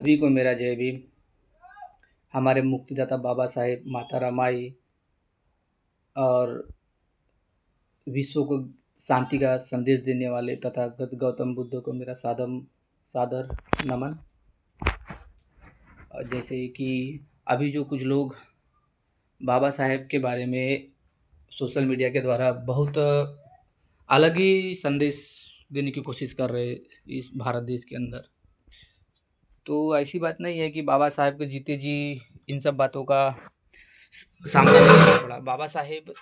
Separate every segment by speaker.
Speaker 1: सभी को मेरा जय भीम। हमारे मुक्तिदाता बाबा साहेब, माता रमाई और विश्व को शांति का संदेश देने वाले तथागत गौतम बुद्ध को मेरा सादर नमन। और जैसे कि अभी जो कुछ लोग बाबा साहेब के बारे में सोशल मीडिया के द्वारा बहुत अलग ही संदेश देने की कोशिश कर रहे इस भारत देश के अंदर, तो ऐसी बात नहीं है कि बाबा साहेब के जीते जी इन सब बातों का सामना नहीं करना पड़ा। बाबा साहेब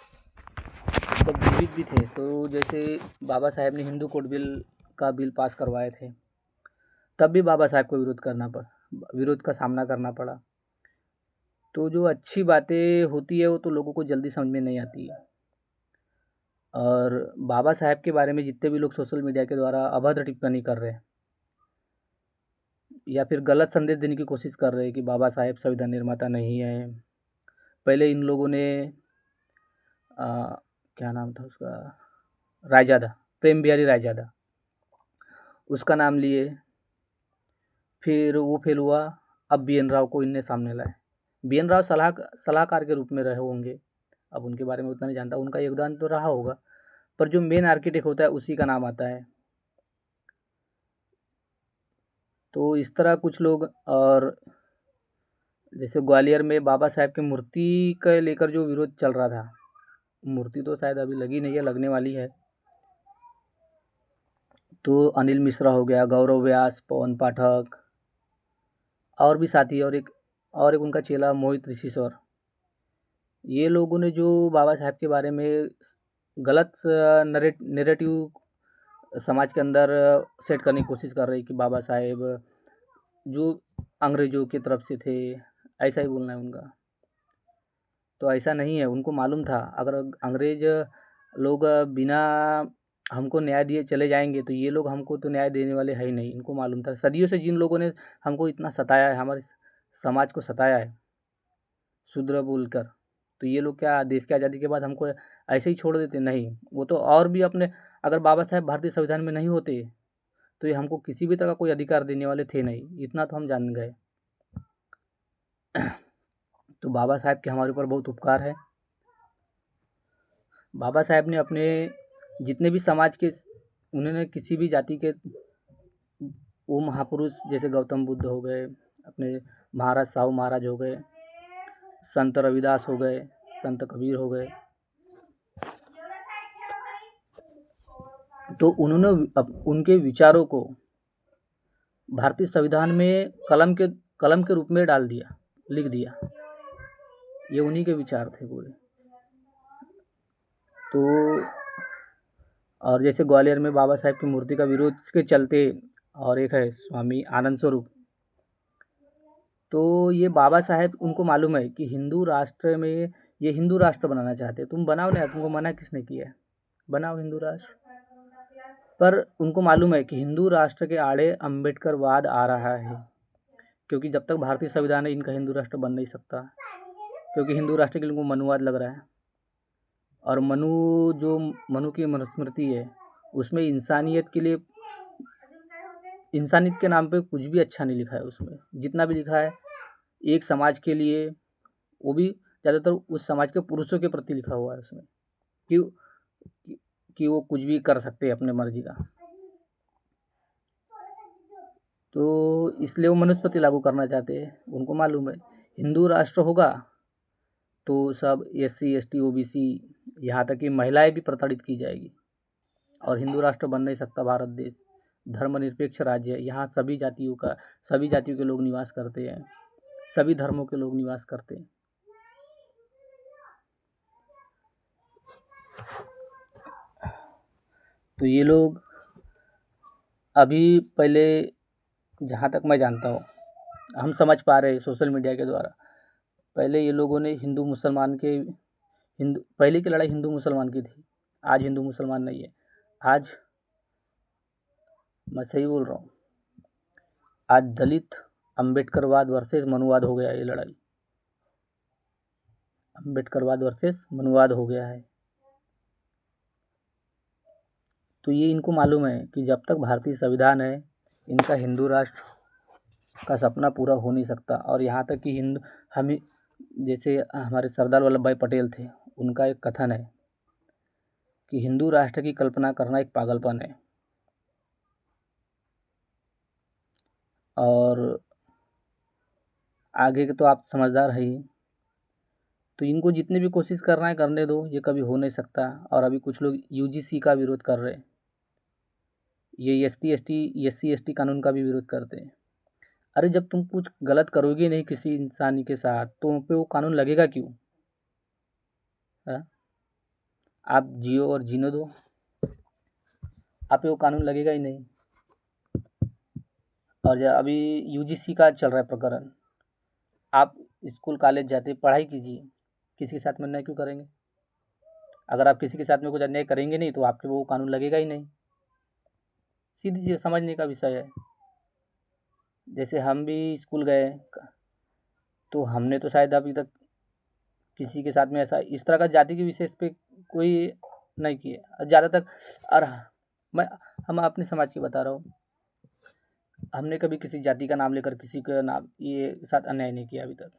Speaker 1: तब जीवित भी थे, तो जैसे बाबा साहेब ने हिंदू कोड बिल पास करवाए थे, तब भी बाबा साहेब को विरोध का सामना करना पड़ा। तो जो अच्छी बातें होती है वो तो लोगों को जल्दी समझ में नहीं आती है। और बाबा साहेब के बारे में जितने भी लोग सोशल मीडिया के द्वारा अभद्र टिप्पणी कर रहे हैं या फिर गलत संदेश देने की कोशिश कर रहे हैं कि बाबा साहेब संविधान निर्माता नहीं है। पहले इन लोगों ने क्या नाम था उसका, रायजादा, प्रेम बिहारी रायजादा, उसका नाम लिए, फिर वो फेल हुआ। अब बी.एन. राव को इनने सामने लाए। बी.एन. राव सलाहकार के रूप में रहे होंगे, अब उनके बारे में उतना नहीं जानता, उनका योगदान तो रहा होगा, पर जो मेन आर्किटेक्ट होता है उसी का नाम आता है। तो इस तरह कुछ लोग, और जैसे ग्वालियर में बाबा साहेब की मूर्ति को लेकर जो विरोध चल रहा था, मूर्ति तो शायद अभी लगी नहीं है, लगने वाली है। तो अनिल मिश्रा हो गया, गौरव व्यास, पवन पाठक और भी साथी, और एक उनका चेला मोहित ऋषिश्वर, ये लोगों ने जो बाबा साहेब के बारे में गलत नैरेटिव समाज के अंदर सेट करने की कोशिश कर रही कि बाबा साहेब जो अंग्रेज़ों की तरफ से थे, ऐसा ही बोलना है उनका। तो ऐसा नहीं है, उनको मालूम था अगर अंग्रेज़ लोग बिना हमको न्याय दिए चले जाएंगे तो ये लोग हमको तो न्याय देने वाले है ही नहीं। इनको मालूम था सदियों से जिन लोगों ने हमको इतना सताया है, हमारे समाज को सताया है शूद्र बोलकर, तो ये लोग क्या देश की आज़ादी के बाद हमको ऐसे ही छोड़ देते? नहीं, वो तो और भी अपने, अगर बाबा साहेब भारतीय संविधान में नहीं होते तो ये हमको किसी भी तरह का कोई अधिकार देने वाले थे नहीं, इतना तो हम जान गए। तो बाबा साहेब के हमारे ऊपर बहुत उपकार है। बाबा साहेब ने अपने जितने भी समाज के, उन्होंने किसी भी जाति के वो महापुरुष जैसे गौतम बुद्ध हो गए, अपने महाराज साहू महाराज हो गए, संत रविदास हो गए, संत कबीर हो गए, तो उन्होंने उनके विचारों को भारतीय संविधान में कलम के रूप में डाल दिया, लिख दिया। ये उन्हीं के विचार थे पूरे। तो और जैसे ग्वालियर में बाबा साहेब की मूर्ति का विरोध के चलते, और एक है स्वामी आनंद स्वरूप, तो ये बाबा साहेब, उनको मालूम है कि हिंदू राष्ट्र में ये हिंदू राष्ट्र बनाना चाहते हैं। तुम बनाओ ना, तुमको मना किसने किया है, बनाओ हिंदू राष्ट्र। पर उनको मालूम है कि हिंदू राष्ट्र के आड़े अम्बेडकरवाद आ रहा है, क्योंकि जब तक भारतीय संविधान है इनका हिंदू राष्ट्र बन नहीं सकता, क्योंकि हिंदू राष्ट्र के लिए उनको मनुवाद लग रहा है। और मनु की मनुस्मृति है, उसमें इंसानियत के नाम पे कुछ भी अच्छा नहीं लिखा है। उसमें जितना भी लिखा है एक समाज के लिए, वो भी ज़्यादातर उस समाज के पुरुषों के प्रति लिखा हुआ है उसमें, कि वो कुछ भी कर सकते हैं अपने मर्जी का। तो इसलिए वो मनुस्मृति लागू करना चाहते हैं। उनको मालूम है हिंदू राष्ट्र होगा तो सब SC ST OBC, यहाँ तक कि महिलाएं भी प्रताड़ित की जाएगी। और हिंदू राष्ट्र बन नहीं सकता भारत देश, धर्मनिरपेक्ष राज्य है, यहाँ सभी जातियों के लोग निवास करते हैं, सभी धर्मों के लोग निवास करते हैं। तो ये लोग अभी, पहले जहाँ तक मैं जानता हूँ, हम समझ पा रहे हैं सोशल मीडिया के द्वारा, पहले ये लोगों ने पहले की लड़ाई हिंदू मुसलमान की थी, आज हिंदू मुसलमान नहीं है। आज मैं सही बोल रहा हूँ, आज दलित अम्बेडकरवाद वर्सेस मनुवाद हो गया। ये लड़ाई अम्बेडकरवाद वर्सेस मनुवाद हो गया है। तो ये इनको मालूम है कि जब तक भारतीय संविधान है, इनका हिंदू राष्ट्र का सपना पूरा हो नहीं सकता। और यहाँ तक कि हिंदू हम जैसे हमारे सरदार वल्लभ भाई पटेल थे, उनका एक कथन है कि हिंदू राष्ट्र की कल्पना करना एक पागलपन है। और आगे के तो आप समझदार है ही, तो इनको जितने भी कोशिश कर रहे हैं करने दो, ये कभी हो नहीं सकता। और अभी कुछ लोग यूजीसी का विरोध कर रहे हैं, ये एससी एसटी कानून का भी विरोध करते हैं। अरे जब तुम कुछ गलत करोगे नहीं किसी इंसानी के साथ, तो उन पे वो कानून लगेगा क्यों? हाँ? आप जियो और जीने दो, आप पे वो कानून लगेगा ही नहीं। और अभी यूजीसी का चल रहा है प्रकरण, आप स्कूल कॉलेज जाते पढ़ाई कीजिए, किसी के साथ में अन्याय क्यों करेंगे? अगर आप किसी के साथ में कुछ अन्याय करेंगे नहीं तो आपके वो कानून लगेगा ही नहीं। सीधी सी समझने का विषय है। जैसे हम भी स्कूल गए, तो हमने तो शायद अभी तक किसी के साथ में ऐसा इस तरह का जाति के विशेष पे कोई नहीं किया ज़्यादा तक। और मैं हम अपने समाज की बता रहा हूँ, हमने कभी किसी जाति का नाम लेकर किसी का नाम ये साथ अन्याय नहीं किया अभी तक।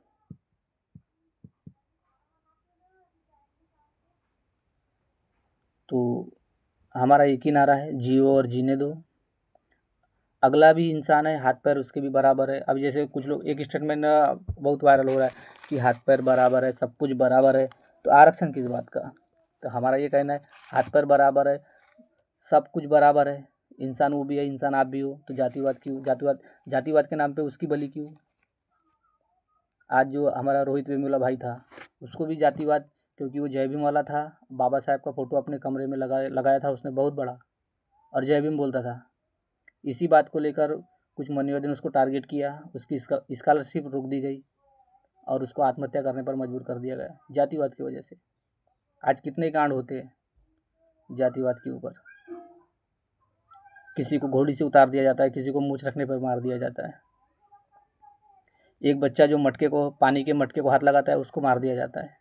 Speaker 1: तो हमारा एक ही नारा है, जियो और जीने दो। अगला भी इंसान है, हाथ पैर उसके भी बराबर है। अब जैसे कुछ लोग एक स्टेटमेंट बहुत वायरल हो रहा है कि हाथ पैर बराबर है, सब कुछ बराबर है, तो आरक्षण किस बात का? तो हमारा ये कहना है, हाथ पैर बराबर है, सब कुछ बराबर है, इंसान वो भी है, इंसान आप भी हो, तो जातिवाद क्यों? जातिवाद के नाम पे उसकी बलि क्यों? आज जो हमारा रोहित वेमुला भाई था, उसको भी जातिवाद, क्योंकि वो जय भीम वाला था, बाबा साहब का फ़ोटो अपने कमरे में लगाया था उसने बहुत बड़ा, और जय भीम बोलता था। इसी बात को लेकर कुछ मनोवादियों ने उसको टारगेट किया, उसकी स्कॉलरशिप रोक दी गई और उसको आत्महत्या करने पर मजबूर कर दिया गया जातिवाद की वजह से। आज कितने कांड होते हैं जातिवाद के ऊपर, किसी को घोड़ी से उतार दिया जाता है, किसी को मूंछ रखने पर मार दिया जाता है। एक बच्चा जो पानी के मटके को हाथ लगाता है उसको मार दिया जाता है,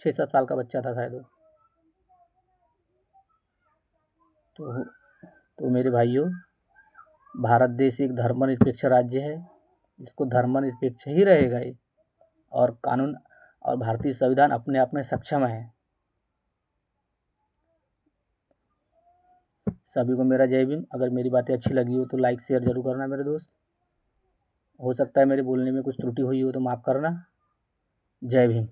Speaker 1: 6-7 साल का बच्चा था शायद वो। तो मेरे भाइयों, भारत देश एक धर्मनिरपेक्ष राज्य है, इसको धर्मनिरपेक्ष ही रहेगा ये। और कानून और भारतीय संविधान अपने आप में सक्षम है। सभी को मेरा जय भीम। अगर मेरी बातें अच्छी लगी हो तो लाइक शेयर जरूर करना मेरे दोस्त। हो सकता है मेरे बोलने में कुछ त्रुटि हुई हो तो माफ़ करना। जय भीम।